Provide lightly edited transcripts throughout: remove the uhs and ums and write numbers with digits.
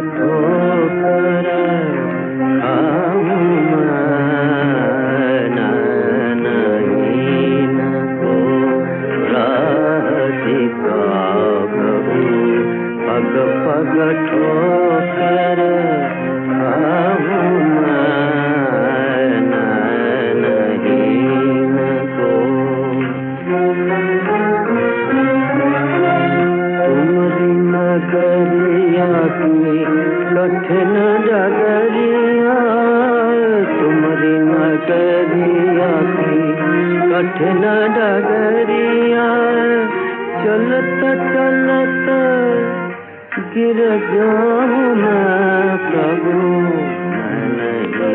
ठोकर खाऊं नहीं को राह दिखाओ प्रभु। पग पग ठोकर खाऊं नहीं को। तुम्हारी नगरिया की कठिन डगरिया, तुम्हारी नगरिया की कठिन डगरिया, चलत चलत गिर जाऊं मैं प्रभु। नहीं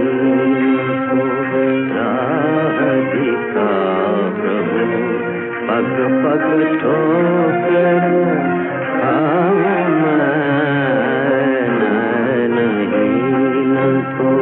राह दिखाओ प्रभु। पग पग ठोकर खाऊं नहीं को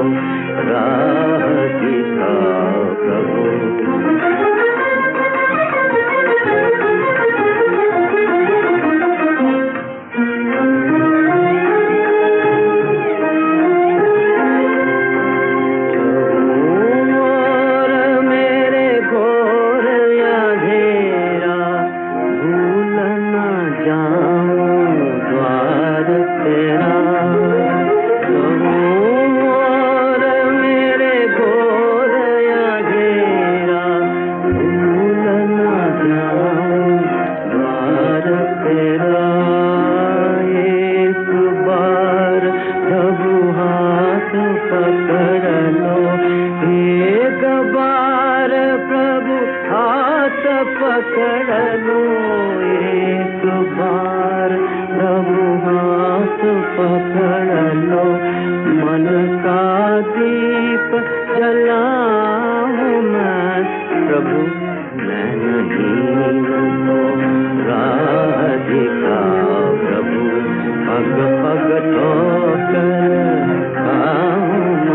राह दिखाओ प्रभु।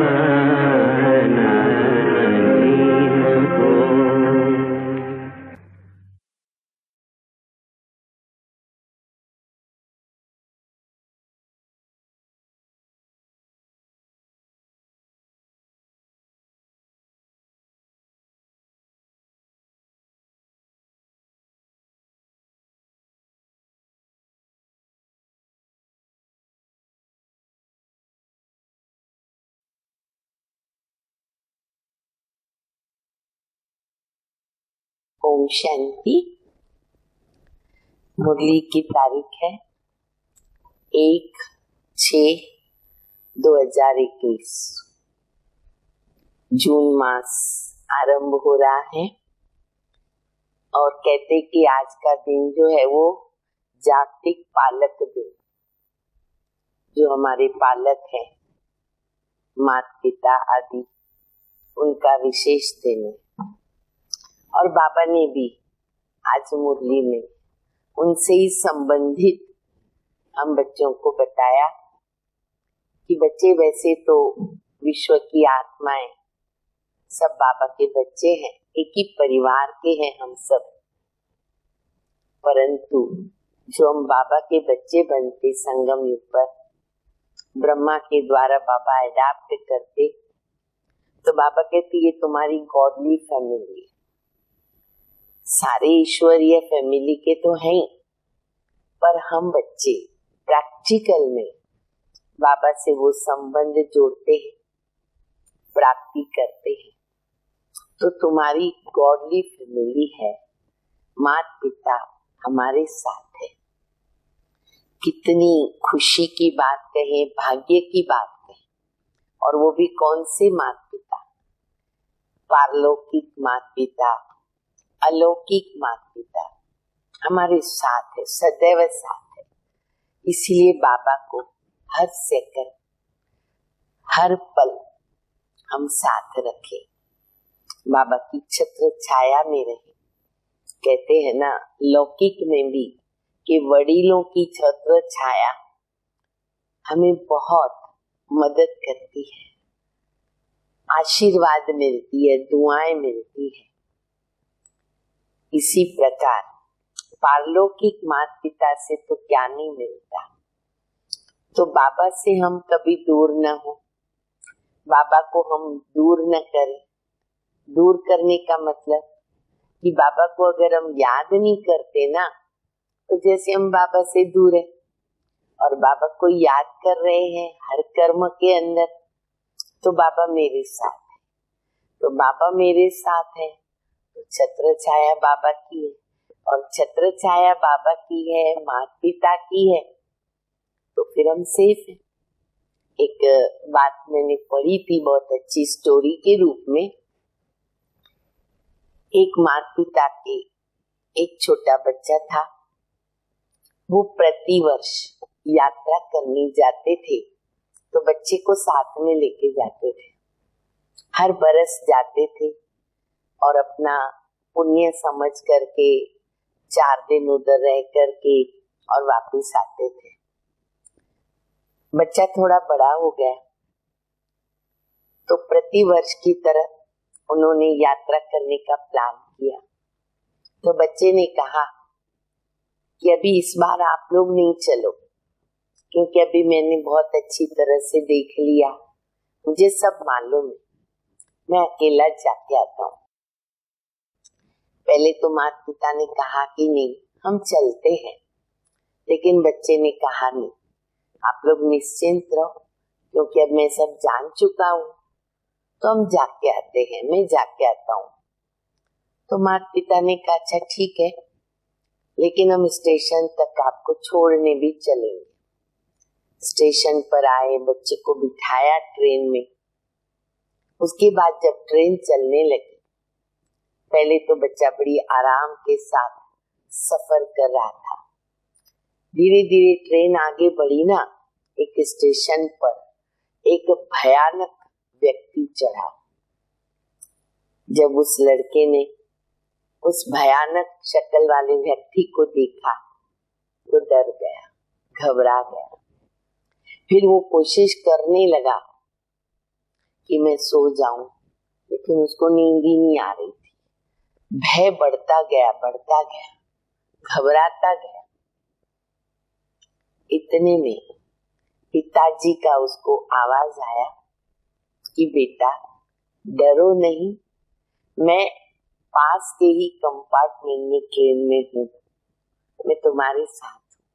ओम शांति। मुरली की तारीख है 1/6/2021। जून मास आरंभ हो रहा है और कहते कि आज का दिन जो है वो जागतिक पालक दिन। जो हमारे पालक हैं, माता पिता आदि, उनका विशेष दिन है। और बाबा ने भी आज मुरली में उनसे ही संबंधित हम बच्चों को बताया कि बच्चे वैसे तो विश्व की आत्माएं सब बाबा के बच्चे हैं, एक ही परिवार के हैं हम सब। परंतु जो हम बाबा के बच्चे बनते संगम युग पर ब्रह्मा के द्वारा बाबा अडॉप्ट करते, तो बाबा कहते ये तुम्हारी गॉडली फैमिली। सारे ईश्वरीय फैमिली के तो हैं, पर हम बच्चे प्रैक्टिकल में बाबा से वो संबंध जोड़ते हैं, प्राप्ति करते हैं। तो तुम्हारी गॉडली फैमिली है, माता पिता हमारे साथ है। कितनी खुशी की बात कहे, भाग्य की बात कहे। और वो भी कौन से माता पिता? पारलौकिक माता पिता, अलौकिक माता पिता हमारे साथ है, सदैव साथ है। इसलिए बाबा को हर सेकंड, हर पल हम साथ रखें, बाबा की छत्र छाया में रहे। कहते हैं ना लौकिक में भी कि वडीलों की छत्र छाया हमें बहुत मदद करती है, आशीर्वाद मिलती है, दुआएं मिलती है। इसी प्रकार पारलौकिक माता पिता से तो क्या नहीं मिलता। तो बाबा से हम कभी दूर न हो, बाबा को हम दूर न करें। दूर करने का मतलब कि बाबा को अगर हम याद नहीं करते ना, तो जैसे हम बाबा से दूर है। और बाबा को याद कर रहे हैं हर कर्म के अंदर, तो बाबा मेरे साथ है। तो बाबा मेरे साथ है तो छत्र छाया बाबा की है, और छत्र छाया बाबा की है, माता पिता की है, तो फिर हम सेफ हैं। एक बात मैंने पढ़ी थी बहुत अच्छी स्टोरी के रूप में। एक माता पिता के एक छोटा बच्चा था, वो प्रतिवर्ष यात्रा करने जाते थे, तो बच्चे को साथ में लेके जाते थे। हर बरस जाते थे और अपना पुण्य समझ करके 4 दिन उधर रह करके और वापस आते थे। बच्चा थोड़ा बड़ा हो गया तो प्रतिवर्ष की तरह उन्होंने यात्रा करने का प्लान किया। तो बच्चे ने कहा कि अभी इस बार आप लोग नहीं चलो, क्योंकि अभी मैंने बहुत अच्छी तरह से देख लिया, मुझे सब मालूम है, मैं अकेला जाके आता हूँ। पहले तो माता पिता ने कहा कि नहीं हम चलते हैं, लेकिन बच्चे ने कहा नहीं, आप लोग निश्चिंत रहो, क्योंकि अब मैं सब जान चुका हूँ, तो हम जाके आते हैं, मैं जाके आता हूँ। तो माता पिता ने कहा अच्छा ठीक है, लेकिन हम स्टेशन तक आपको छोड़ने भी चलेंगे। स्टेशन पर आए, बच्चे को बिठाया ट्रेन में। उसके बाद जब ट्रेन चलने लगी, पहले तो बच्चा बड़ी आराम के साथ सफर कर रहा था। धीरे धीरे ट्रेन आगे बढ़ी ना, एक स्टेशन पर एक भयानक व्यक्ति चढ़ा। जब उस लड़के ने उस भयानक शक्ल वाले व्यक्ति को देखा तो डर गया, घबरा गया। फिर वो कोशिश करने लगा कि मैं सो जाऊं, लेकिन उसको नींद ही नहीं आ रही थी। भय बढ़ता गया, घबराता गया। इतने में पिताजी का उसको आवाज आया कि बेटा डरो नहीं, मैं पास के ही कंपार्टमेंट में ट्रेन में हूँ, मैं तुम्हारे साथ हूँ।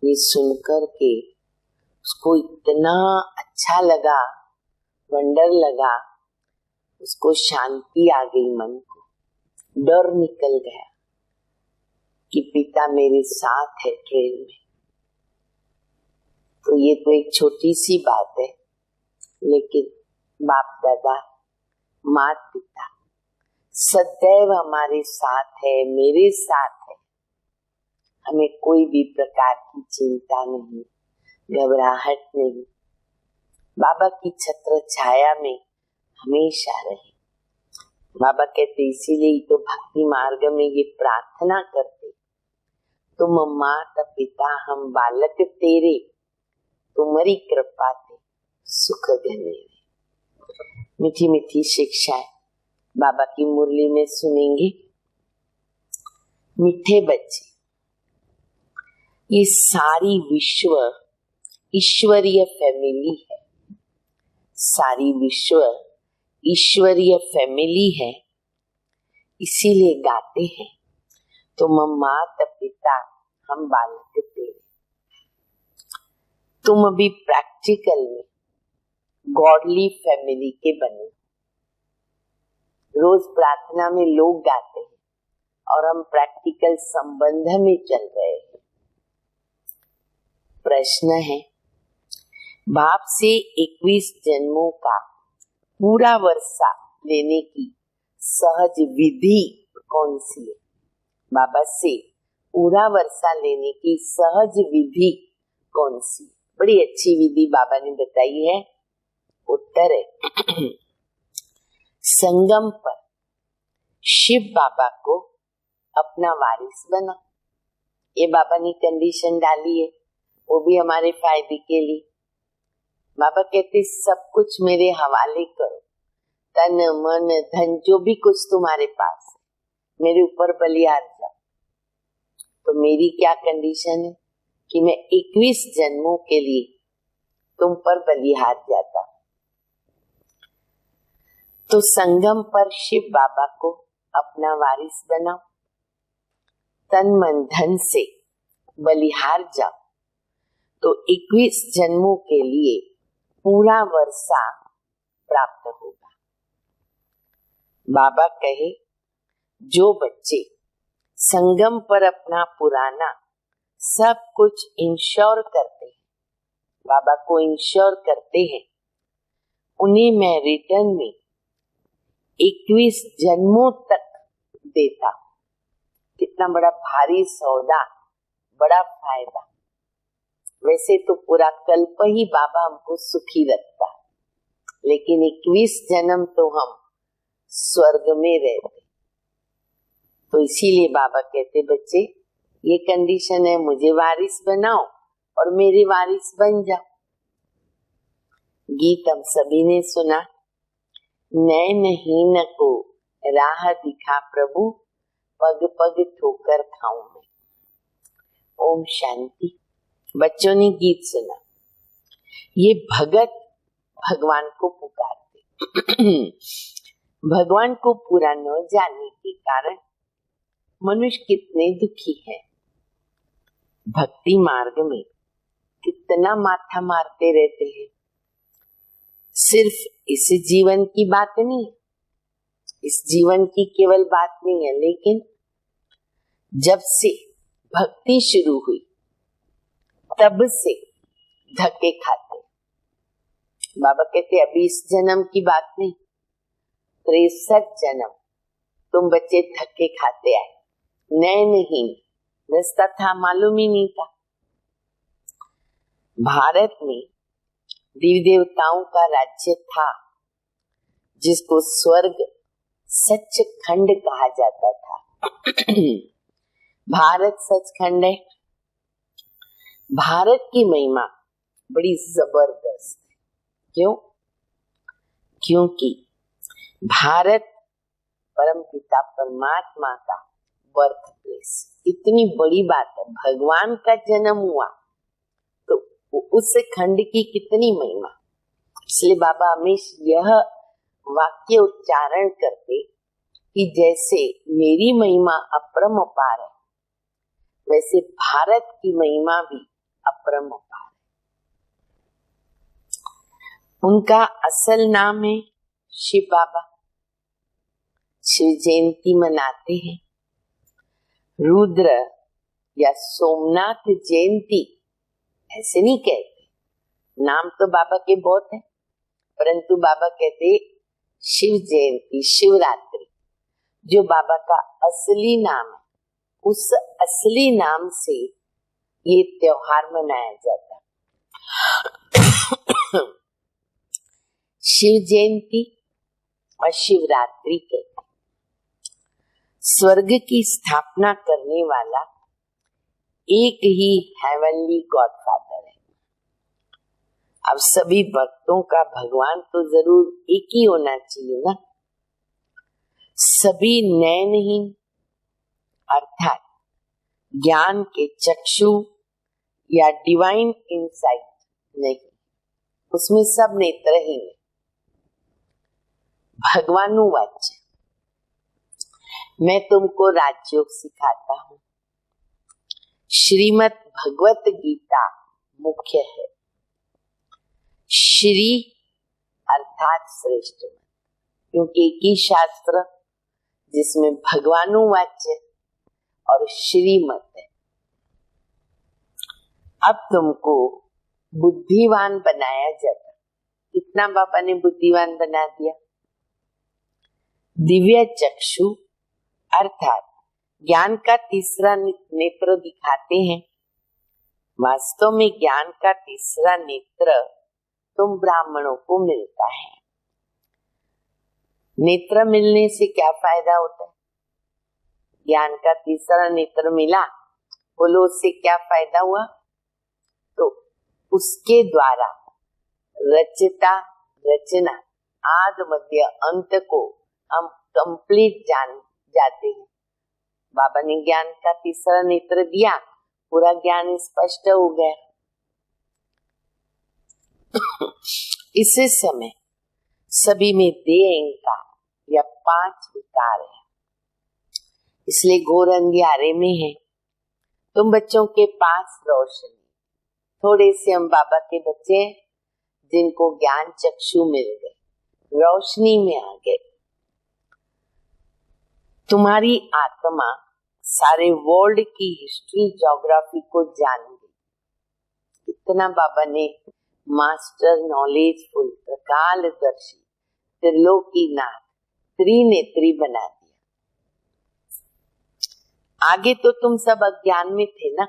ये सुनकर के उसको इतना अच्छा लगा, वंडर लगा, उसको शांति आ गई, मन को डर निकल गया कि पिता मेरे साथ है ट्रेन में। तो ये तो एक छोटी सी बात है, लेकिन बाप दादा माता पिता सदैव हमारे साथ है, मेरे साथ है। हमें कोई भी प्रकार की चिंता नहीं, घबराहट नहीं, बाबा की छत्र छाया में हमेशा रहे। बाबा कहते इसीलिए तो भक्ति मार्ग में ये प्रार्थना करते, तुम माता पिता हम बालक तेरे, तुम्हारी कृपा ते सुख गने। मीठी मीठी शिक्षाएं बाबा की मुरली में सुनेंगे। मीठे बच्चे, ये सारी विश्व ईश्वरीय फैमिली है, सारी विश्व ईश्वरीय फैमिली है। इसीलिए गाते हैं तुम माता पिता हम बालक तेरे। तुम अभी प्रैक्टिकल में गॉडली फैमिली के बने। रोज प्रार्थना में लोग गाते हैं और हम प्रैक्टिकल संबंध में चल रहे हैं। प्रश्न है, बाप से 21 जन्मों का पूरा वर्षा लेने की सहज विधि कौन सी है? बाबा से पूरा वर्षा लेने की सहज विधि कौन सी? बड़ी अच्छी विधि बाबा ने बताई है। उत्तर है संगम पर शिव बाबा को अपना वारिस बना। ये बाबा ने कंडीशन डाली है, वो भी हमारे फायदे के लिए। बाबा कहते सब कुछ मेरे हवाले करो, तन मन धन जो भी कुछ तुम्हारे पास है मेरे ऊपर बलियार जाओ। तो मेरी क्या कंडीशन है? कि मैं 21 जन्मों के लिए तुम पर बलिहार जाता। तो संगम पर शिव बाबा को अपना वारिस बनाओ, तन मन धन से बलिहार जाओ, तो 21 जन्मों के लिए पूरा वर्षा प्राप्त होगा। बाबा कहे, जो बच्चे संगम पर अपना पुराना सब कुछ इंश्योर करते हैं, बाबा को इंश्योर करते हैं, उन्हें मैं रिटर्न में 21 जन्मों तक देता। कितना बड़ा भारी सौदा, बड़ा फायदा। वैसे तो पूरा कल्प ही बाबा हमको सुखी रखता, लेकिन 21 जन्म तो हम स्वर्ग में रहते। तो इसीलिए बाबा कहते, बच्चे ये कंडीशन है, मुझे वारिस बनाओ और मेरे वारिस बन जाओ। गीत हम सभी ने सुना, नैनहीन को राह दिखा प्रभु, पग पग ठोकर खाऊं मैं। ओम शांति। बच्चों ने गीत सुना। ये भगत भगवान को पुकारते। भगवान को पूरा न जानने के कारण मनुष्य कितने दुखी है। भक्ति मार्ग में कितना माथा मारते रहते हैं। सिर्फ इस जीवन की बात नहीं है, इस जीवन की केवल बात नहीं है, लेकिन जब से भक्ति शुरू हुई तब से धक्के खाते। बाबा कहते, अभी इस जन्म की बात नहीं, 63 जन्म तुम बच्चे धक्के खाते आए। नैनहीन, रास्ता था मालूम ही नहीं था। भारत में देवी देवताओं का राज्य था, जिसको स्वर्ग सचखंड कहा जाता था। भारत सचखंड है। भारत की महिमा बड़ी जबरदस्त है। क्यों? क्योंकि भारत परम पिता परमात्मा का बर्थ प्लेस, इतनी बड़ी बात है। भगवान का जन्म हुआ तो उस खंड की कितनी महिमा। इसलिए बाबा हमेशा यह वाक्य उच्चारण करते कि जैसे मेरी महिमा अपरंपार है, वैसे भारत की महिमा भी अपरंपार है। उनका असल नाम है शिव बाबा। शिव जयंती मनाते हैं। रुद्र या सोमनाथ जयंती ऐसे नहीं कहते, नाम तो बाबा के बहुत है, परंतु बाबा कहते शिव जयंती, शिवरात्रि, जो बाबा का असली नाम है, उस असली नाम से ये त्योहार मनाया जाता है। शिव जयंती और शिवरात्रि के स्वर्ग की स्थापना करने वाला एक ही हेवनली गॉडफादर है। अब सभी भक्तों का भगवान तो जरूर एक ही होना चाहिए ना। सभी नैनहीन अर्थात ज्ञान के चक्षु या डिवाइन इंसाइट नहीं, उसमें सब नेत्र ही है। भगवानुवाच, मैं तुमको राजयोग सिखाता हूँ। श्रीमद् भगवत गीता मुख्य है। श्री अर्थात श्रेष्ठ, क्योंकि एक ही शास्त्र जिसमें भगवानुवाच्य और श्रीमत है। अब तुमको बुद्धिवान बनाया जाता। कितना बाबा ने बुद्धिवान बना दिया। दिव्य चक्षु अर्थात ज्ञान का तीसरा नेत्र दिखाते हैं। वास्तव में ज्ञान का तीसरा नेत्र तुम ब्राह्मणों को मिलता है। नेत्र मिलने से क्या फायदा होता है? ज्ञान का तीसरा नेत्र मिला, बोलो उससे क्या फायदा हुआ? तो उसके द्वारा रचना आद मध्य अंत को हम कंप्लीट जान जाते हैं। बाबा ने ज्ञान का तीसरा नेत्र दिया, पूरा ज्ञान स्पष्ट हो गया। इसी समय सभी में देह अहंकार या 5 विकार है, इसलिए घोर अंधियारे में है। तुम बच्चों के पास रोशनी, थोड़े से हम बाबा के बच्चे जिनको ज्ञान चक्षु मिल गए, रोशनी में आ गए। तुम्हारी आत्मा सारे वर्ल्ड की हिस्ट्री ज्योग्राफी को जान गई। इतना बाबा ने मास्टर नॉलेजफुल, प्रकालदर्शी, त्रिलोकीनाथ, त्रिनेत्री बना दिया। आगे तो तुम सब अज्ञान में थे ना,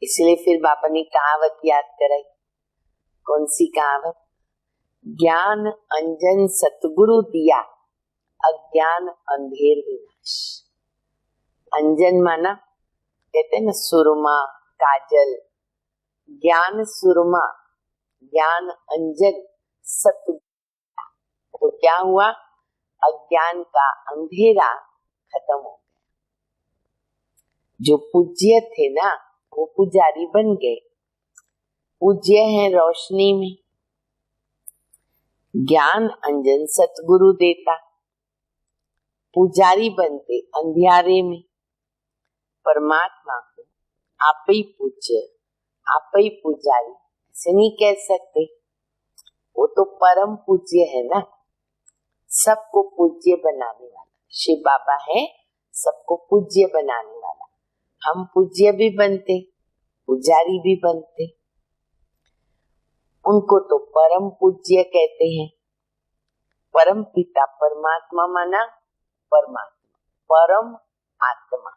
इसलिए फिर बाबा ने कहावत याद कराई। कौन सी कहावत? ज्ञान अंजन सतगुरु दिया, अज्ञान अंधेर विनाश। अंजन माना कहते हैं ना सुरमा, काजल, ज्ञान सुरमा, ज्ञान अंजन सतगुरु। तो क्या हुआ? अज्ञान का अंधेरा खत्म हो गया। जो पूज्य थे ना वो पुजारी बन गए। पूज्य है रोशनी में, ज्ञान अंजन सतगुरु देता। पुजारी बनते अंधियारे में। परमात्मा को आप ही पूज्य, आप ही पुजारी ऐसे नहीं कह सकते। वो तो परम पूज्य है ना, सबको पूज्य बनाने वाला। शिव बाबा है सबको पूज्य बनाने वाला। हम पूज्य भी बनते, पुजारी भी बनते। उनको तो परम पूज्य कहते हैं। परम पिता परमात्मा माना परमात्मा, परम आत्मा।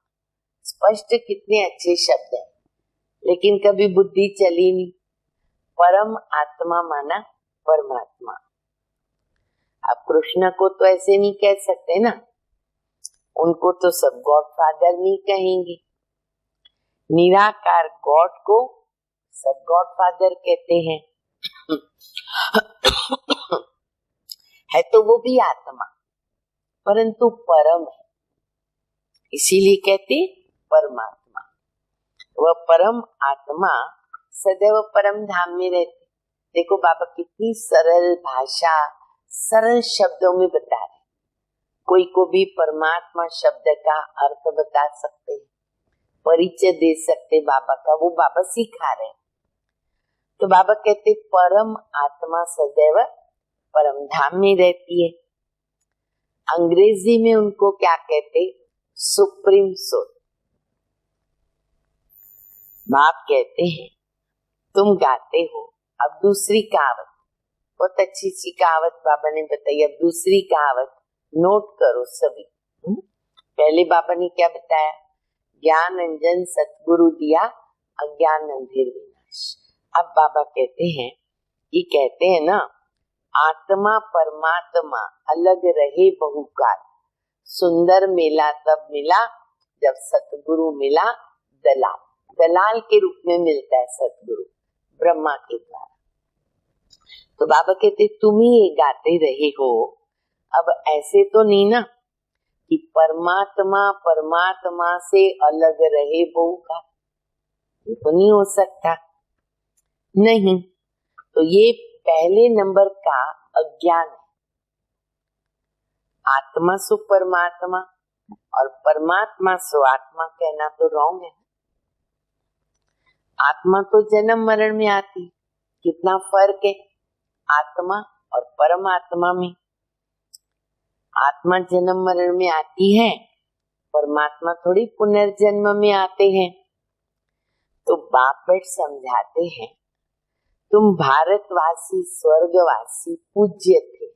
स्पष्ट कितने अच्छे शब्द हैं, लेकिन कभी बुद्धि चली नहीं। परम आत्मा माना परमात्मा। अब कृष्ण को तो ऐसे नहीं कह सकते ना, उनको तो सब गॉड फादर नहीं कहेंगे। निराकार गॉड को सब गॉड फादर कहते हैं। है तो वो भी आत्मा, परंतु परम है, इसीलिए कहते परमात्मा। वह परम आत्मा सदैव परम धाम में रहती। देखो बाबा कितनी सरल भाषा, सरल शब्दों में बता रहे। कोई को भी परमात्मा शब्द का अर्थ बता सकते हैं, परिचय दे सकते बाबा का, वो बाबा सिखा रहे। तो बाबा कहते परम आत्मा सदैव परम धाम में रहती है। अंग्रेजी में उनको क्या कहते? Supreme soul. बाप कहते हैं तुम गाते हो। अब दूसरी कहावत, बहुत अच्छी सी कहावत बाबा ने बताई। अब दूसरी कहावत नोट करो सभी। पहले बाबा ने क्या बताया? ज्ञान अंजन सतगुरु दिया, अज्ञान अंधेर विनाश। अब बाबा कहते हैं, ये कहते हैं ना, आत्मा परमात्मा अलग रहे बहुकाल, सुंदर मेला तब मिला जब सतगुरु मिला दलाल। दलाल के रूप में मिलता है सतगुरु ब्रह्मा के द्वारा। तो बाबा कहते तुम ही ये गाते रहे हो। अब ऐसे तो नहीं ना कि परमात्मा परमात्मा से अलग रहे बहुकाल, ये तो नहीं हो सकता। नहीं, तो ये पहले नंबर का अज्ञान है। आत्मा सो परमात्मा और परमात्मा सो आत्मा कहना तो रॉन्ग है। आत्मा तो जन्म मरण में आती, कितना फर्क है आत्मा और परमात्मा में। आत्मा जन्म मरण में आती है, परमात्मा थोड़ी पुनर्जन्म में आते हैं। तो बाप बैठ समझाते हैं, तुम भारतवासी स्वर्गवासी पूज्य थे।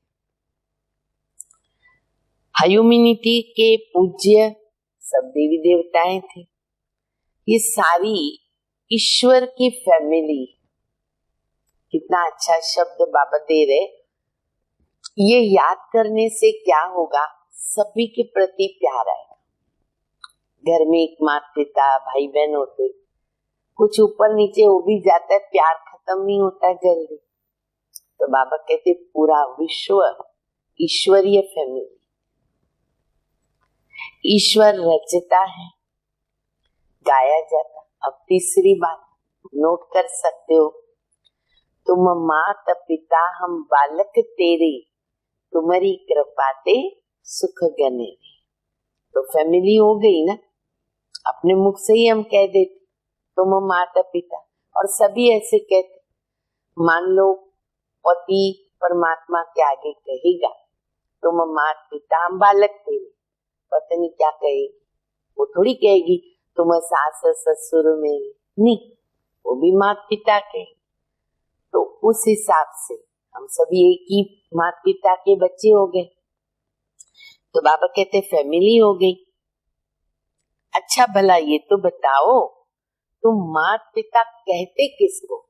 ह्यूमैनिटी के पूज्य सब देवी देवताएं थे। ये सारी ईश्वर की फैमिली। कितना अच्छा शब्द बाबा दे रहे। ये याद करने से क्या होगा? सभी के प्रति प्यार आएगा। घर में एक माता पिता भाई बहन होते, कुछ ऊपर नीचे हो भी जाता है, प्यार खत्म नहीं होता जल्दी। तो बाबा कहते पूरा विश्व ईश्वरीय फैमिली। ईश्वर रचता है, गाया जाता। अब तीसरी बात नोट कर सकते हो, तुम मात पिता हम बालक तेरे, तुम्हारी कृपा ते सुख गने। तो फैमिली हो गई ना, अपने मुख से ही हम कह देते तुम माता पिता, और सभी ऐसे कहते। मान लो पति परमात्मा के आगे कहेगा तुम माता पिता हम बालक तेरे, पत्नी क्या कहेगी? वो थोड़ी कहेगी तुम सास ससुर मेरे, नहीं, वो भी माता पिता कहेगी। तो उस हिसाब से हम सभी एक ही माता पिता के बच्चे हो गए। तो बाबा कहते फैमिली हो गई। अच्छा भला ये तो बताओ, तुम माता पिता कहते किसको?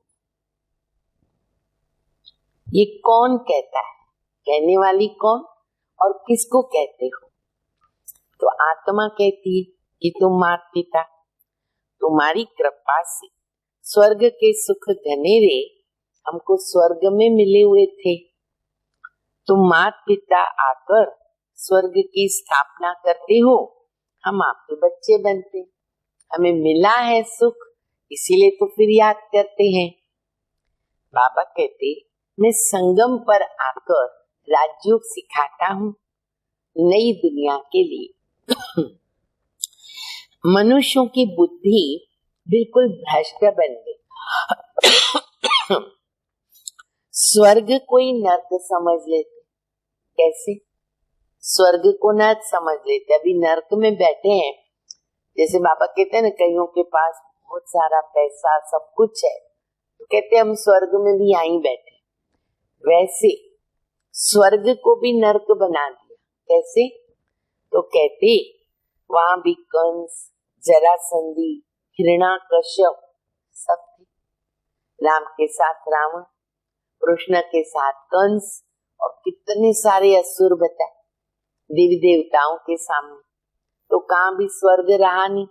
ये कौन कहता है? कहने वाली कौन और किसको कहते हो? तो आत्मा कहती है कि तुम माता पिता, तुम्हारी कृपा से स्वर्ग के सुख घनेरे हमको स्वर्ग में मिले हुए थे। तुम माता पिता आकर स्वर्ग की स्थापना करते हो, हम आपके बच्चे बनते, हमें मिला है सुख, इसीलिए तो फिर याद करते हैं। बाबा कहते मैं संगम पर आकर राजयोग सिखाता हूँ नई दुनिया के लिए। मनुष्यों की बुद्धि बिल्कुल भ्रष्ट बन गई। स्वर्ग कोई नर्क समझ लेते। कैसे? स्वर्ग को नर्क समझ लेते। अभी नर्क में बैठे हैं, जैसे बाबा कहते हैं ना, कईयों के पास बहुत सारा पैसा सब कुछ है, तो कहते हम स्वर्ग में भी आई बैठे। वैसे स्वर्ग को भी नर्क बना दिया। कैसे? तो कहते वहां भी कंस, जरासंधी, हिरण्याकश्यप सब थे। राम के साथ रावण, कृष्ण के साथ कंस, और कितने सारे असुर बताए देवी देवताओं के सामने। तो कहाँ भी स्वर्ग रहा नहीं।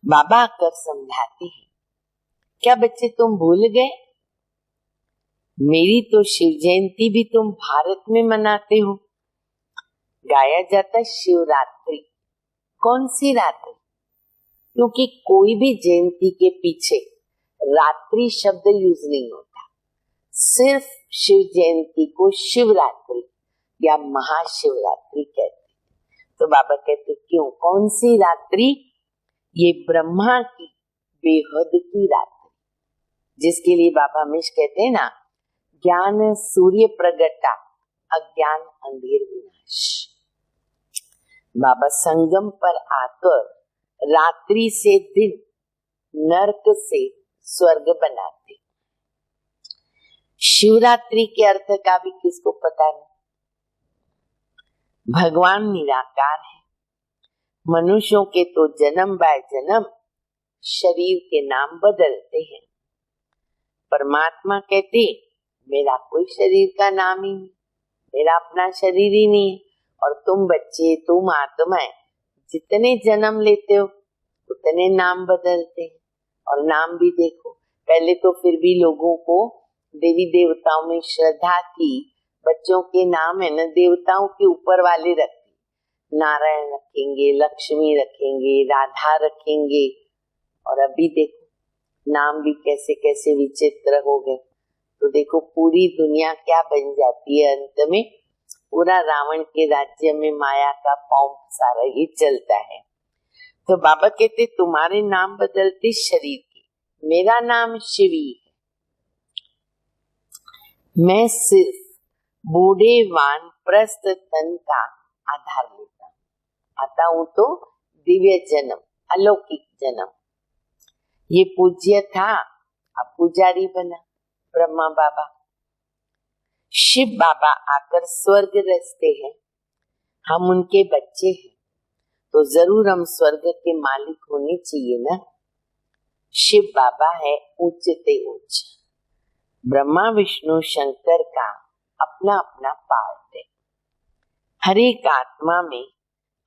बाबा आकर समझाते हैं, क्या बच्चे तुम भूल गए? मेरी तो शिव जयंती भी तुम भारत में मनाते हो। गाया जाता शिवरात्रि। कौन सी रात्रि? क्योंकि कोई भी जयंती के पीछे रात्रि शब्द यूज नहीं होता, सिर्फ शिव जयंती को शिवरात्रि या महाशिवरात्रि कहते। तो बाबा कहते क्यों, कौन सी रात्रि? ये ब्रह्मा की बेहद की रात्रि, जिसके लिए बाबा हमेशा कहते हैं ना, ज्ञान सूर्य प्रगटा, अज्ञान अंधेर विनाश। बाबा संगम पर आकर रात्रि से दिन, नरक से स्वर्ग बनाते। शिवरात्रि के अर्थ का भी किसको पता नहीं। भगवान निराकार है, मनुष्यों के तो जन्म बाय जन्म शरीर के नाम बदलते हैं। परमात्मा कहते मेरा कोई शरीर का नाम ही नहीं, मेरा अपना शरीर ही नहीं है। और तुम बच्चे, तुम आत्माएं जितने जन्म लेते हो उतने नाम बदलते हैं। और नाम भी देखो, पहले तो फिर भी लोगों को देवी देवताओं में श्रद्धा थी, बच्चों के नाम है ना देवताओं के ऊपर वाले रखते, नारायण रखेंगे, लक्ष्मी रखेंगे, राधा रखेंगे। और अभी देखो नाम भी कैसे कैसे विचित्र हो गए। तो देखो पूरी दुनिया क्या बन जाती है अंत में, पूरा रावण के राज्य में माया का पौंप सारा ही चलता है। तो बाबा कहते तुम्हारे नाम बदलते शरीर के, मेरा नाम शिवी है। मैं सिर्फ बूढ़े वानप्रस्थ तन का आधार लेता हूँ, आता हूँ तो दिव्य जन्म, अलौकिक जन्म। ये पूज्य था, अब पुजारी बना ब्रह्मा बाबा। शिव बाबा आकर स्वर्ग रचते हैं, हम उनके बच्चे हैं, तो जरूर हम स्वर्ग के मालिक होने चाहिए ना। शिव बाबा है ऊंचते ऊंच, ब्रह्मा विष्णु शंकर का अपना अपना पार्ट है। हर एक आत्मा में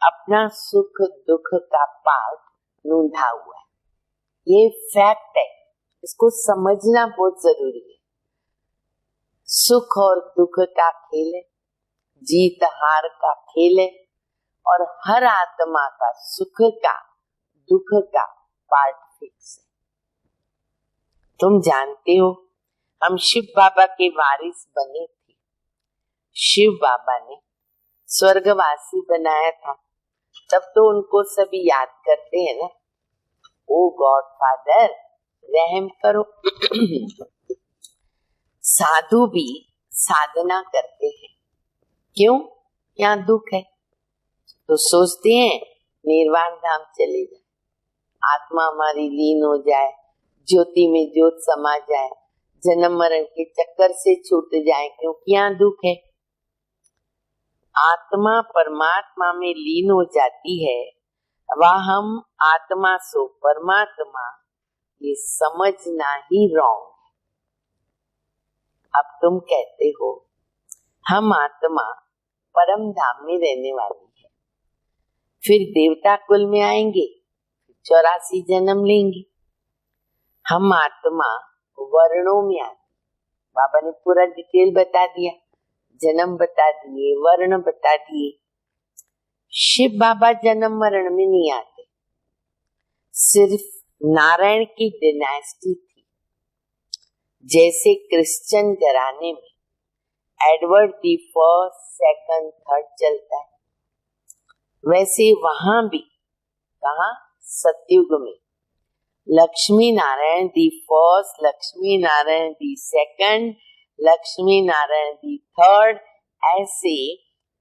अपना सुख दुख का पार्ट नूंधा हुआ है, ये फैक्ट है, इसको समझना बहुत जरूरी है। सुख और दुख का खेल है, जीत हार का खेल है, और हर आत्मा का सुख का दुख का पार्ट फिक्स है। तुम जानते हो हम शिव बाबा के वारिस बने थे। शिव बाबा ने स्वर्गवासी बनाया था, तब तो उनको सभी याद करते हैं ना, ओ गॉड फादर रहम करो। साधु भी साधना करते हैं, क्यों? यहाँ दुख है तो सोचते हैं निर्वाण धाम चले जाए, आत्मा हमारी लीन हो जाए, ज्योति में ज्योत समा जाए, जन्म मरण के चक्कर से छूट जाए, क्योंकि यहाँ दुख है। आत्मा परमात्मा में लीन हो जाती है, वह हम आत्मा सो परमात्मा, ये समझना ही रॉन्ग है। अब तुम कहते हो हम आत्मा परम धाम में रहने वाली है, फिर देवता कुल में आएंगे, 84 जन्म लेंगे। हम आत्मा वर्णों में आते, बाबा ने पूरा डिटेल बता दिया, जन्म बता दिए, वर्ण बता दिए। शिव बाबा जन्म मरण में नहीं आते, सिर्फ नारायण की डिनास्टी थी। जैसे क्रिश्चियन घराने में Edward the first, second, third चलता है, वैसे वहां भी कहा सतयुग में Lakshmi Narayan the first, Lakshmi Narayan the second, Lakshmi Narayan the third, ऐसे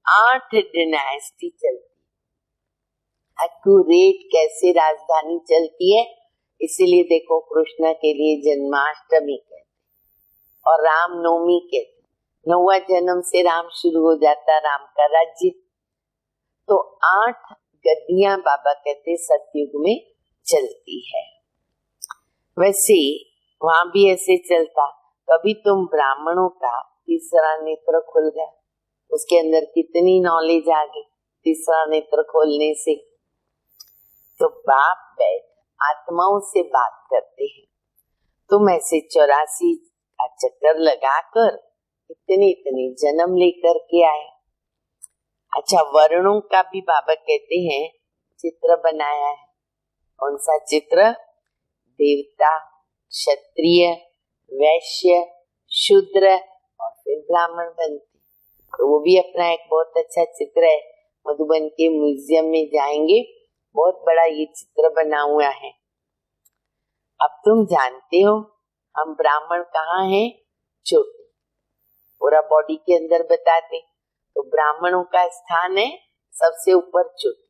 8 डिनास्टी चलती। एक्यूरेट कैसे राजधानी चलती है, इसीलिए देखो कृष्ण के लिए जन्माष्टमी कहते और रामनवमी कहते। 9वां जन्म से राम शुरू हो जाता, राम का राज्य। तो 8 गद्दियां बाबा कहते सतयुग में चलती है। वैसे वहां भी ऐसे चलता, कभी तुम ब्राह्मणों का तीसरा नेत्र खुल गया, उसके अंदर कितनी नॉलेज आ गई तीसरा नेत्र खोलने से। तो बाप बैठ आत्माओं से बात करते हैं, तुम ऐसे 84 का चक्कर लगाकर इतने जन्म लेकर के आए। अच्छा, वर्णों का भी बाबा कहते हैं चित्र बनाया है। कौन सा चित्र? देवता, क्षत्रिय, वैश्य, शूद्र और फिर ब्राह्मण बनते। तो वो भी अपना एक बहुत अच्छा चित्र है। मधुबन के म्यूजियम में जाएंगे, बहुत बड़ा ये चित्र बना हुआ है। अब तुम जानते हो हम ब्राह्मण कहाँ हैं? चोटी, पूरा बॉडी के अंदर बताते। तो ब्राह्मणों का स्थान है सबसे ऊपर चोटी,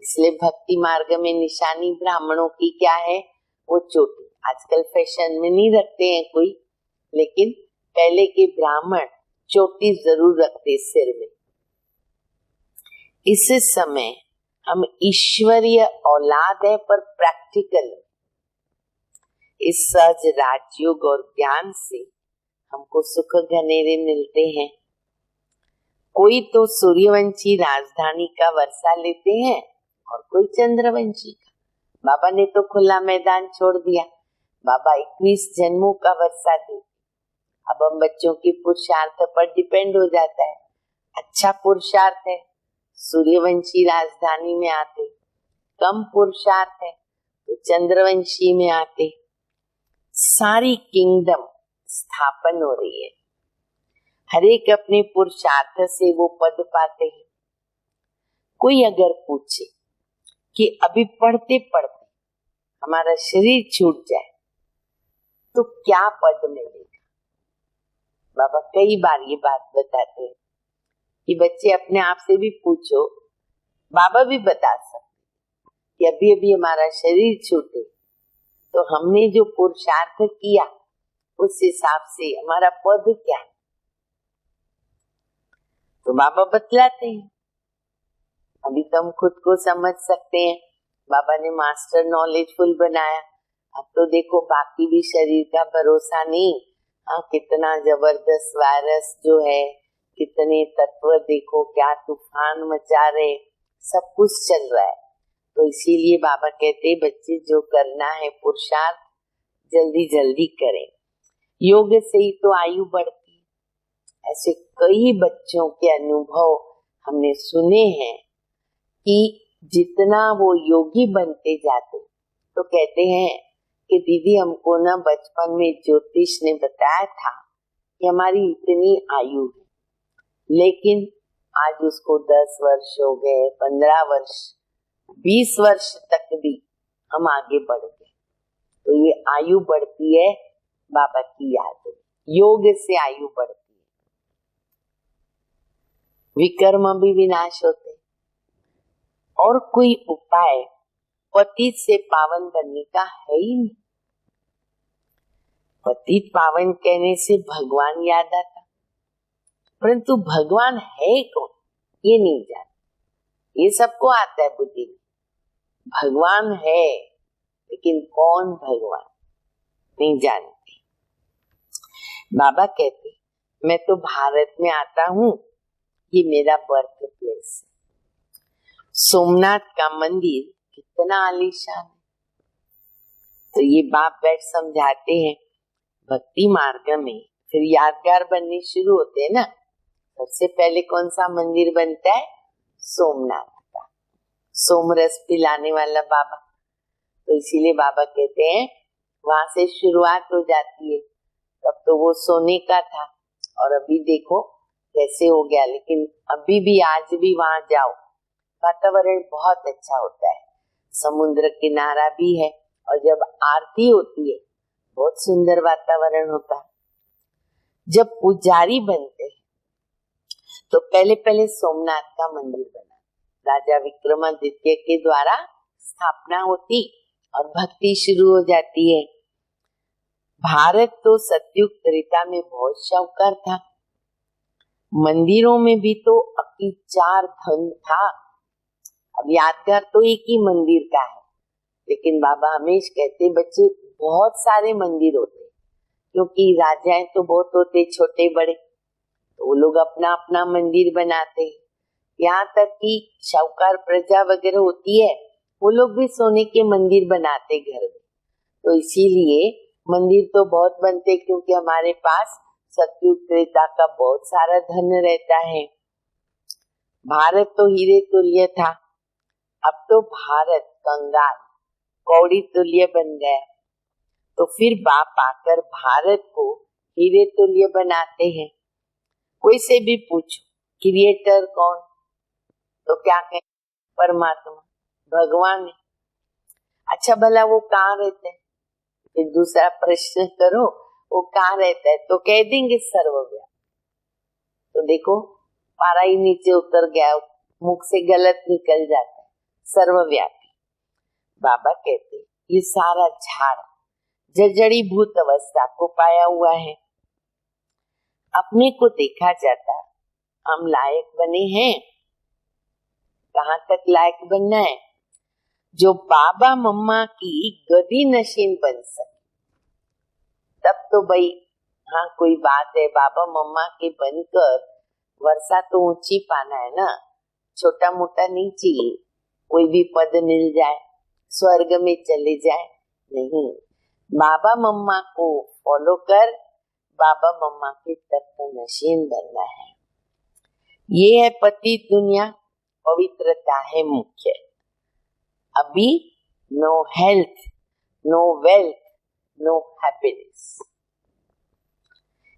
इसलिए भक्ति मार्ग में निशानी ब्राह्मणों की क्या है? वो चोटी। आजकल फैशन में नहीं रखते हैं कोई, लेकिन पहले के ब्राह्मण चोटी जरूर रखते सिर में। इस समय हम ईश्वरीय औलाद है, पर प्रैक्टिकल इस सहज राजयोग और ज्ञान से हमको सुख घनेरे मिलते हैं। कोई तो सूर्यवंशी राजधानी का वर्षा लेते हैं और कोई चंद्रवंशी का। बाबा ने तो खुला मैदान छोड़ दिया, बाबा 21 जन्मों का वर्षा दे। अब हम बच्चों की पुरुषार्थ पर डिपेंड हो जाता है। अच्छा पुरुषार्थ है सूर्यवंशी राजधानी में आते, कम पुरुषार्थ है तो चंद्रवंशी में आते। सारी किंगडम स्थापन हो रही है, हर एक अपने पुरुषार्थ से वो पद पाते हैं। कोई अगर पूछे कि अभी पढ़ते पढ़ते हमारा शरीर छूट जाए तो क्या पद मिलेगा? बाबा कई बार ये बात बताते हैं कि बच्चे अपने आप से भी पूछो, बाबा भी बता सकते कि अभी अभी हमारा शरीर छूटे तो हमने जो पुरुषार्थ किया उस हिसाब से हमारा पद क्या है। तो बाबा बतलाते हैं। अभी तो हम खुद को समझ सकते हैं, बाबा ने मास्टर नॉलेजफुल बनाया। अब तो देखो बाकी भी शरीर का भरोसा नहीं। हाँ, कितना जबरदस्त वायरस जो है, कितने तत्व देखो क्या तूफान मचा रहे, सब कुछ चल रहा है। तो इसीलिए बाबा कहते बच्चे जो करना है पुरुषार्थ जल्दी जल्दी करें। योग से ही तो आयु बढ़ती है। ऐसे कई बच्चों के अनुभव हमने सुने हैं कि जितना वो योगी बनते जाते, तो कहते हैं कि दीदी हमको ना बचपन में ज्योतिष ने बताया था कि हमारी इतनी आयु है, लेकिन आज उसको 10 वर्ष हो गए, 15 वर्ष, 20 वर्ष तक भी हम आगे बढ़ गए। तो ये आयु बढ़ती है बाबा की याद में, योग से आयु बढ़ती है, विकर्म भी विनाश होते। और कोई उपाय पतित से पावन बनने का है ही नहीं। पतित पावन कहने से भगवान याद आता, परंतु भगवान है कौन ये नहीं जानते। ये सबको आता है बुद्धि में, भगवान है, लेकिन कौन भगवान नहीं जानते। बाबा कहते मैं तो भारत में आता हूँ, ये मेरा बर्थ प्लेस है। सोमनाथ का मंदिर कितना आलीशान है। तो ये बाप बैठ समझाते हैं भक्ति मार्ग में फिर यादगार बनने शुरू होते हैं ना। सबसे पहले कौन सा मंदिर बनता है? सोमनाथ का, सोमरस पिलाने वाला बाबा। तो इसीलिए बाबा कहते हैं वहां से शुरुआत हो जाती है। तब तो वो सोने का था और अभी देखो कैसे हो गया। लेकिन अभी भी आज भी वहां जाओ, वातावरण बहुत अच्छा होता है, समुद्र किनारा भी है और जब आरती होती है बहुत सुंदर वातावरण होता है। जब पुजारी बनते हैं तो पहले पहले सोमनाथ का मंदिर बना, राजा विक्रमादित्य के द्वारा स्थापना होती और भक्ति शुरू हो जाती है। भारत तो सतयुग त्रेता में बहुत शाहूकार था, मंदिरों में भी तो अकी 4 धन था। अब यादगार तो एक ही मंदिर का है, लेकिन बाबा हमेशा कहते बच्चे बहुत सारे मंदिर होते, क्योंकि राजाएं तो बहुत होते छोटे बड़े, तो वो लोग अपना अपना मंदिर बनाते हैं। यहाँ तक कि शाहूकार प्रजा वगैरह होती है, वो लोग भी सोने के मंदिर बनाते घर में। तो इसीलिए मंदिर तो बहुत बनते, क्योंकि हमारे पास सतयुग त्रेता का बहुत सारा धन रहता है। भारत तो हीरे तुल्य था, अब तो भारत कंगाल कौड़ी तुल्य बन गया। तो फिर बाप आकर भारत को हीरे तुल्य बनाते हैं। कोई से भी पूछो क्रिएटर कौन, तो क्या कहें? परमात्मा, भगवान है। अच्छा भला वो कहाँ रहते हैं? फिर दूसरा प्रश्न करो वो कहाँ रहता है, तो कह देंगे सर्वव्यापी। तो देखो पारा ही नीचे उतर गया, मुख से गलत निकल जाता है, सर्वव्यापी। बाबा कहते ये सारा झाड़ जड़ी भूत अवस्था को पाया हुआ है। अपने को देखा जाता हम लायक बने हैं, कहाँ तक लायक बनना है? जो बाबा मम्मा की गदी नशीन बन सके, तब तो भाई हाँ कोई बात है। बाबा मम्मा के बनकर वर्षा तो ऊंची पाना है ना, छोटा मोटा नहीं चाहिए, कोई भी पद मिल जाए, स्वर्ग में चले जाए, नहीं। बाबा मम्मा को फॉलो कर बाबा मम्मा के तत्व नशीन बनना है। ये है पति दुनिया, पवित्रता है मुख्य। अभी no health, no wealth, no happiness.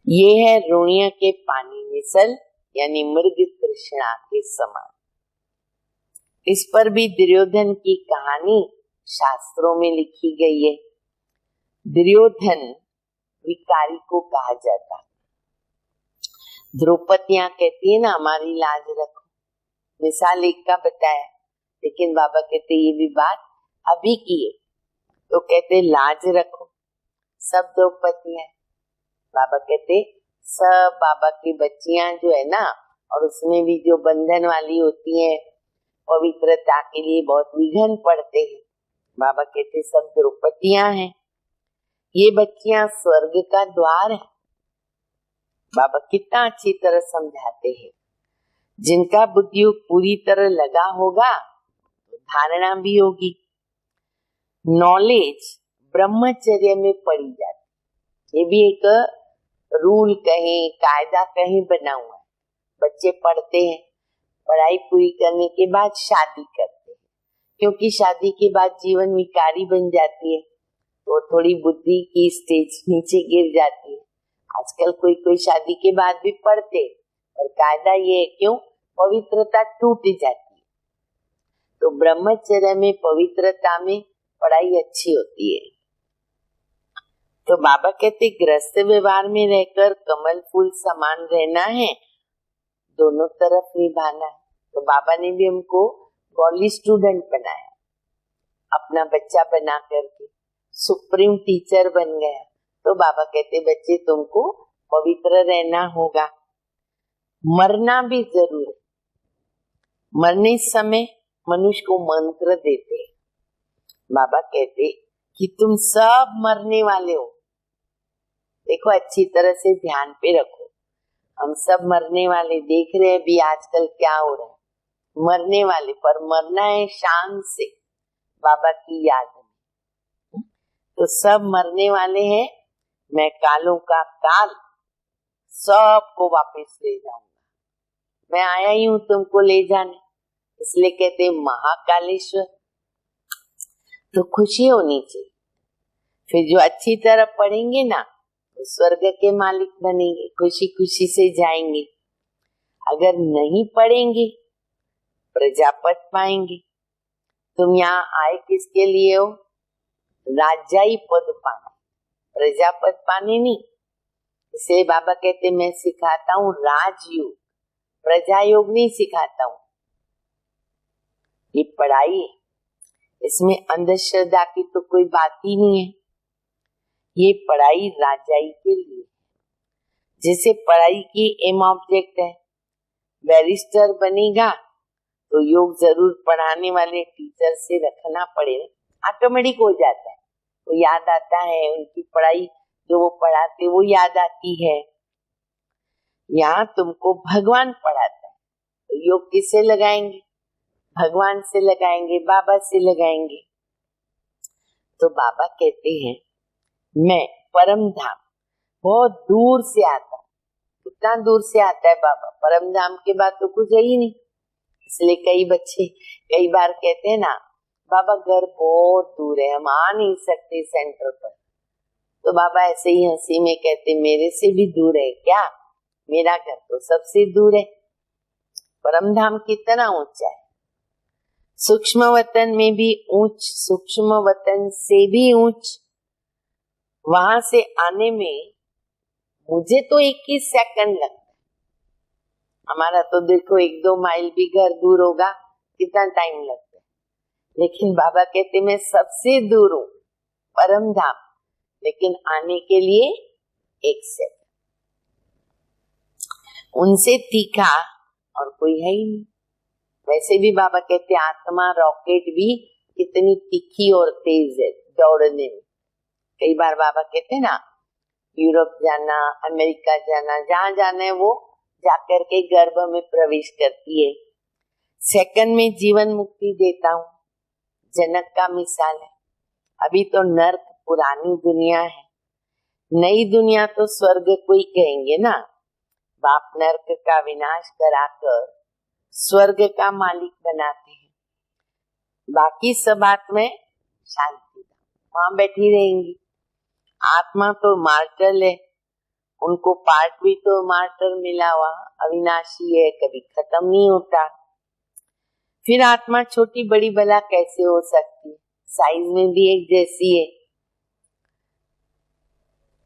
ये है रोनिया के पानी मिसल, यानी मृग तृष्णा के समान। इस पर भी दुर्योधन की कहानी शास्त्रों में लिखी गई है। दुर्योधन विकारी को कहा जाता। द्रौपदियां कहती है ना हमारी लाज रखो, मिसाल एक का बताया, लेकिन बाबा कहते ये भी बात अभी की है, तो कहते लाज रखो। सब द्रौपदियां, बाबा कहते सब बाबा की बच्चियां जो है ना, और उसमें भी जो बंधन वाली होती है, पवित्रता के लिए बहुत विघन पड़ते हैं। बाबा कहते सब द्रौपदियां हैं, ये बच्चियां स्वर्ग का द्वार है। बाबा कितना अच्छी तरह समझाते हैं। जिनका बुद्धि पूरी तरह लगा होगा तो धारणा भी होगी। नॉलेज ब्रह्मचर्य में पड़ी जाती, ये भी एक रूल कहीं कायदा कहीं बना हुआ है। बच्चे पढ़ते हैं, पढ़ाई पूरी करने के बाद शादी करते हैं, क्योंकि शादी के बाद जीवन विकारी बन जाती है, तो थोड़ी बुद्धि की स्टेज नीचे गिर जाती है। आजकल कोई कोई शादी के बाद भी पढ़ते, और कायदा ये है क्यों, पवित्रता टूट जाती है। तो ब्रह्मचर्य में, पवित्रता में पढ़ाई अच्छी होती है। तो बाबा कहते गृहस्थ व्यवहार में रहकर कमल फूल समान रहना है, दोनों तरफ निभाना है। तो बाबा ने भी हमको गॉली स्टूडेंट बनाया, अपना बच्चा बना करके सुप्रीम टीचर बन गया। तो बाबा कहते बच्चे तुमको पवित्र रहना होगा, मरना भी जरूर है। मरने समय मनुष्य को मंत्र देते, बाबा कहते कि तुम सब मरने वाले हो। देखो अच्छी तरह से ध्यान पे रखो, हम सब मरने वाले। देख रहे हैं भी आजकल क्या हो रहा है, मरने वाले, पर मरना है शान से, बाबा की याद में। तो सब मरने वाले हैं, मैं कालों का काल सबको वापस ले जाऊंगा, मैं आया ही हूं तुमको ले जाने, इसलिए कहते महाकालेश्वर। तो खुशी होनी चाहिए। फिर जो अच्छी तरह पढ़ेंगे ना, तो स्वर्ग के मालिक बनेंगे, खुशी खुशी से जाएंगे। अगर नहीं पढ़ेंगे, प्रजापत पाएंगे। तुम यहाँ आए किसके लिए हो, राजाई पद पाने, प्रजापत पाने नहीं। इसलिए बाबा कहते मैं सिखाता हूँ राजयोग, प्रजा योग नहीं सिखाता हूँ। ये पढ़ाई है, इसमें अंधश्रद्धा की तो कोई बात ही नहीं है। ये पढ़ाई राजाई के लिए, जैसे पढ़ाई की एम ऑब्जेक्ट है, बैरिस्टर बनेगा तो योग जरूर पढ़ाने वाले टीचर से रखना पड़ेगा, ऑटोमेटिक हो जाता है, तो याद आता है, उनकी पढ़ाई जो वो पढ़ाते वो याद आती है। यहाँ तुमको भगवान पढ़ाता है, तो योग किससे लगाएंगे, भगवान से लगाएंगे, बाबा से लगाएंगे। तो बाबा कहते हैं मैं परम धाम बहुत दूर से आता हूँ। कितना दूर से आता है बाबा, परम धाम के बाद तो कुछ है ही नहीं। इसलिए कई बच्चे कई बार कहते हैं ना, बाबा घर बहुत दूर है, हम आ नहीं सकते सेंटर पर। तो बाबा ऐसे ही हंसी में कहते मेरे से भी दूर है क्या, मेरा घर तो सबसे दूर है। परम धाम कितना ऊंचा है, सूक्ष्म वतन में भी ऊंच, सूक्ष्म वतन से भी ऊंच। वहां से आने में मुझे तो 21 सेकंड लगता है। हमारा तो देखो 1-2 माइल भी घर दूर होगा, कितना टाइम लगता है। लेकिन बाबा कहते मैं सबसे दूर हूँ, परम धाम, लेकिन आने के लिए 1 सेकंड। उनसे तीखा और कोई है ही नहीं। वैसे भी बाबा कहते आत्मा रॉकेट भी कितनी तीखी और तेज है दौड़ने में। कई बार बाबा कहते ना, यूरोप जाना, अमेरिका जाना, जहां जाना है वो जाकर के गर्भ में प्रवेश करती है। सेकंड में जीवन मुक्ति देता हूँ, जनक का मिसाल है। अभी तो नर्क पुरानी दुनिया है, नई दुनिया तो स्वर्ग को ही कहेंगे ना। बाप नर्क का विनाश कराकर स्वर्ग का मालिक बनाते हैं, बाकी सब आत्माएं शांति वहां बैठी रहेंगी। आत्मा तो मार्टल है, उनको पार्ट भी तो मार्टल मिला हुआ, अविनाशी है, कभी खत्म नहीं होता। फिर आत्मा छोटी बड़ी भला कैसे हो सकती, साइज में भी एक जैसी है।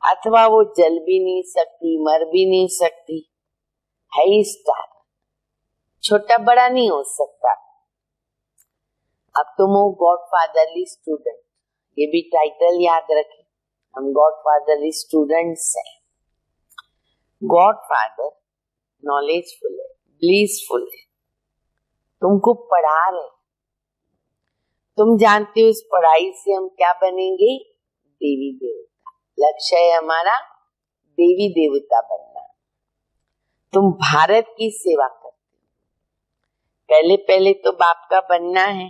अथवा वो जल भी नहीं सकती, मर भी नहीं सकती, है ही स्टार, छोटा बड़ा नहीं हो सकता। अब तुम हो गॉड फादरली स्टूडेंट, ये भी टाइटल याद रखें, हम गॉड फादरली स्टूडेंट्स हैं। गॉड फादर नॉलेजफुल है, ब्लीसफुल है, तुमको पढ़ा रहे। तुम जानते हो इस पढ़ाई से हम क्या बनेंगे, देवी देवता। लक्ष्य है हमारा देवी देवता बनना। तुम भारत की सेवा करते हो, पहले तो बाप का बनना है,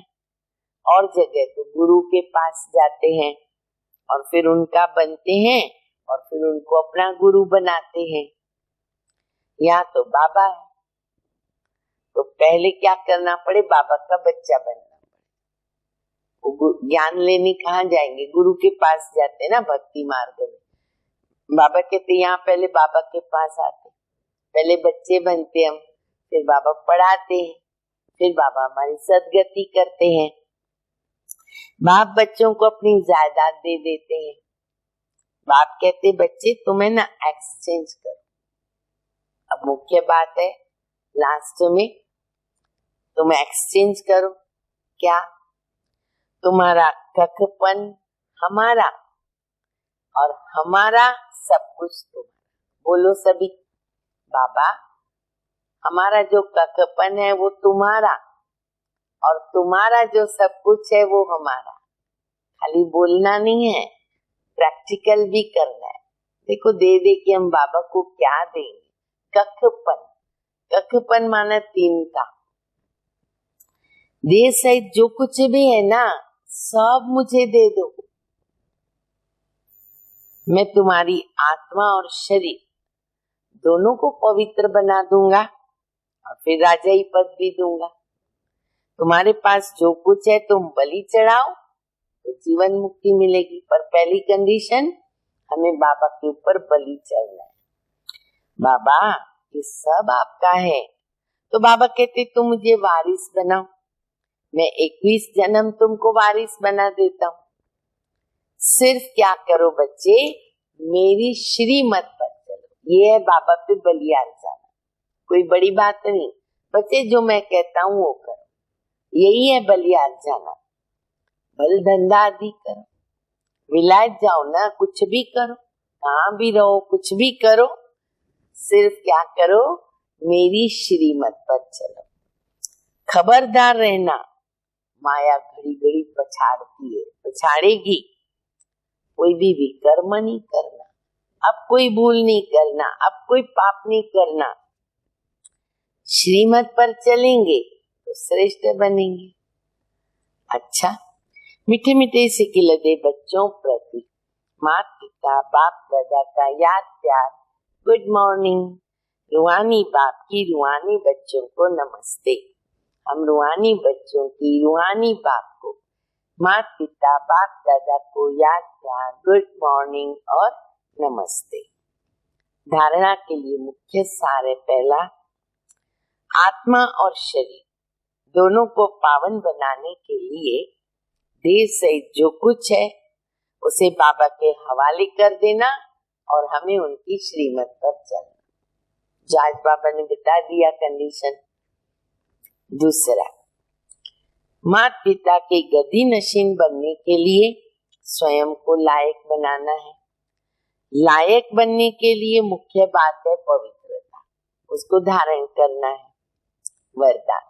और जगह तो गुरु के पास जाते हैं और फिर उनका बनते हैं और फिर उनको अपना गुरु बनाते हैं। यहाँ तो बाबा है, तो पहले क्या करना पड़े, बाबा का बच्चा बनना पड़े। ज्ञान लेने कहाँ जाएंगे, गुरु के पास जाते हैं ना भक्ति मार्ग में। बाबा कहते यहाँ पहले बाबा के पास आते, पहले बच्चे बनते हम, फिर बाबा पढ़ाते हैं, फिर बाबा हमारी सदगति करते हैं। बाप बच्चों को अपनी जायदाद दे देते हैं। बाप कहते बच्चे तुम्हें ना एक्सचेंज करो। अब मुख्य बात है लास्ट में, तुम एक्सचेंज करो। क्या? तुम्हारा कखपन हमारा और हमारा सब कुछ तुम्हारा। बोलो सभी, बाबा हमारा जो कखपन है वो तुम्हारा और तुम्हारा जो सब कुछ है वो हमारा। खाली बोलना नहीं है, प्रैक्टिकल भी करना है। देखो दे दे के हम बाबा को क्या देंगे? कखपन। कखपन माना तीन का। देह सहित जो कुछ भी है ना सब मुझे दे दो, मैं तुम्हारी आत्मा और शरीर दोनों को पवित्र बना दूंगा और फिर राजाई पद भी दूंगा। तुम्हारे पास जो कुछ है तुम बलि चढ़ाओ तो जीवन मुक्ति मिलेगी, पर पहली कंडीशन हमें बाबा के ऊपर बलि चढ़ना है। बाबा ये सब आपका है। तो बाबा कहते तुम मुझे वारिस बनाओ, मैं 21 जन्म तुमको वारिस बना देता हूँ। सिर्फ क्या करो बच्चे, मेरी श्रीमत पर चलो। ये है बाबा पे बलियार जाना, कोई बड़ी बात नहीं। बच्चे जो मैं कहता हूँ वो करो, यही है बलियार जाना। बल धंधा आदि करो, विलायत जाओ ना, कुछ भी करो, कहाँ भी रहो, कुछ भी करो, सिर्फ क्या करो, मेरी श्रीमत पर चलो। खबरदार रहना, माया घड़ी घड़ी पछाड़ती है, पछाड़ेगी। कोई भी विकर्म नहीं करना, अब कोई भूल नहीं करना, अब कोई पाप नहीं करना। श्रीमत पर चलेंगे तो श्रेष्ठ बनेंगे। अच्छा, मीठे मीठे सिकिलदे बच्चों प्रति माता पिता बाप दादा का याद प्यार, गुड मॉर्निंग। रूहानी बाप की रूहानी बच्चों को नमस्ते। हम रूहानी बच्चों की रूहानी बाप को, माता पिता बाप दादा को याद प्यार, गुड मॉर्निंग और नमस्ते। धारणा के लिए मुख्य सार है, पहला आत्मा और शरीर दोनों को पावन बनाने के लिए देह से जो कुछ है उसे बाबा के हवाले कर देना और हमें उनकी श्रीमत पर चलना। जाज बाबा ने बता दिया कंडीशन। दूसरा, माता पिता के गद्दी नशीन बनने के लिए स्वयं को लायक बनाना है। लायक बनने के लिए मुख्य बात है पवित्रता, उसको धारण करना है। वरदान,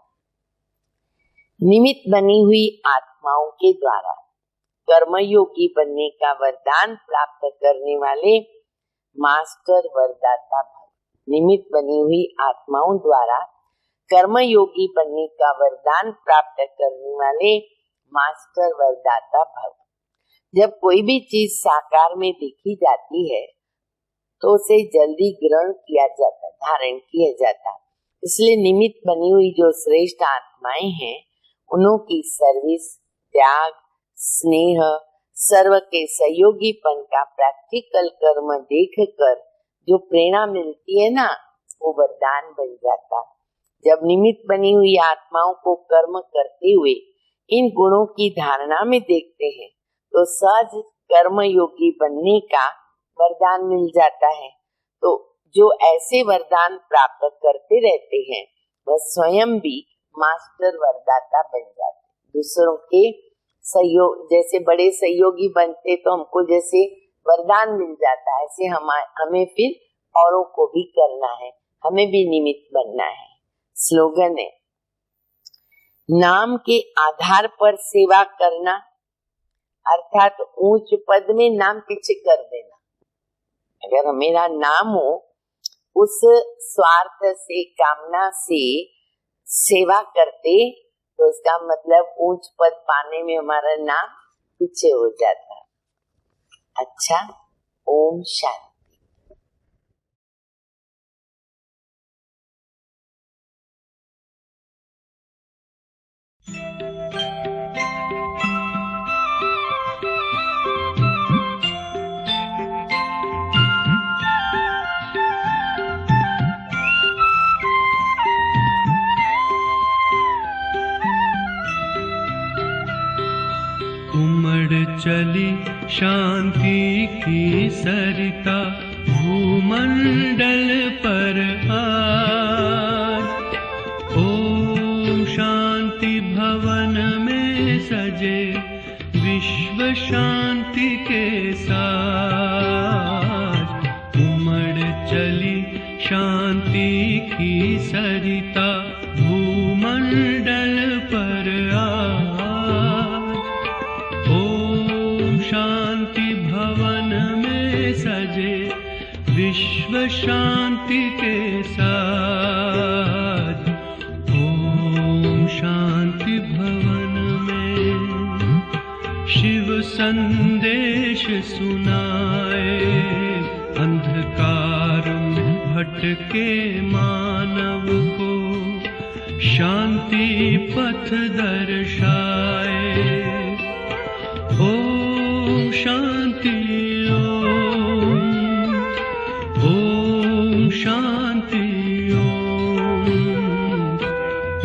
निमित्त बनी हुई आत्माओं के द्वारा कर्मयोगी बनने का वरदान प्राप्त करने वाले मास्टर वरदाता भव। निमित्त बनी हुई आत्माओं द्वारा कर्मयोगी बनने का वरदान प्राप्त करने वाले मास्टर वरदाता भव। जब कोई भी चीज साकार में देखी जाती है तो उसे जल्दी ग्रहण किया जाता, धारण किया जाता। इसलिए निमित्त बनी हुई जो श्रेष्ठ आत्माएं हैं उनकी सर्विस, त्याग, स्नेह, सर्व के सहयोगीपन का प्रैक्टिकल कर्म देखकर जो प्रेरणा मिलती है ना, वो वरदान बन जाता। जब निमित्त बनी हुई आत्माओं को कर्म करते हुए इन गुणों की धारणा में देखते हैं तो सहज कर्म योगी बनने का वरदान मिल जाता है। तो जो ऐसे वरदान प्राप्त करते रहते हैं वह स्वयं भी मास्टर वरदाता बन जाते। दूसरों के सहयोग, जैसे बड़े सहयोगी बनते तो हमको जैसे वरदान मिल जाता है, ऐसे हमें फिर औरों को भी करना है, हमें भी निमित्त बनना है। स्लोगन है, नाम के आधार पर सेवा करना, अर्थात ऊंच पद में नाम पीछे कर देना। अगर मेरा नाम हो, उस स्वार्थ से, कामना से सेवा करते तो इसका मतलब ऊंच पद पाने में हमारा नाम पीछे हो जाता है। अच्छा, ओम शांति। चली शांति की सरिता भूमंडल पर आज। ओम शांति भवन में सजे विश्व शांति के साथ उमड़ चली शांति की सरिता भूमंडल पर आज। ओम शांति भवन में सजे विश्व शांति के साथ ओम शांति भवन में शिव संदेश सुनाए अंधकार भटके मानव को शांति पथ दर्शाए। ओम शांति ओम शांति ओम।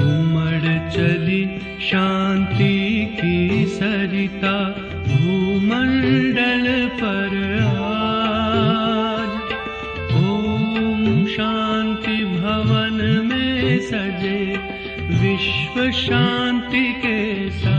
उमड़ चली शांति की सरिता भूमंडल पर आज। ओम शांति भवन में सजे विश्व शांति के साथ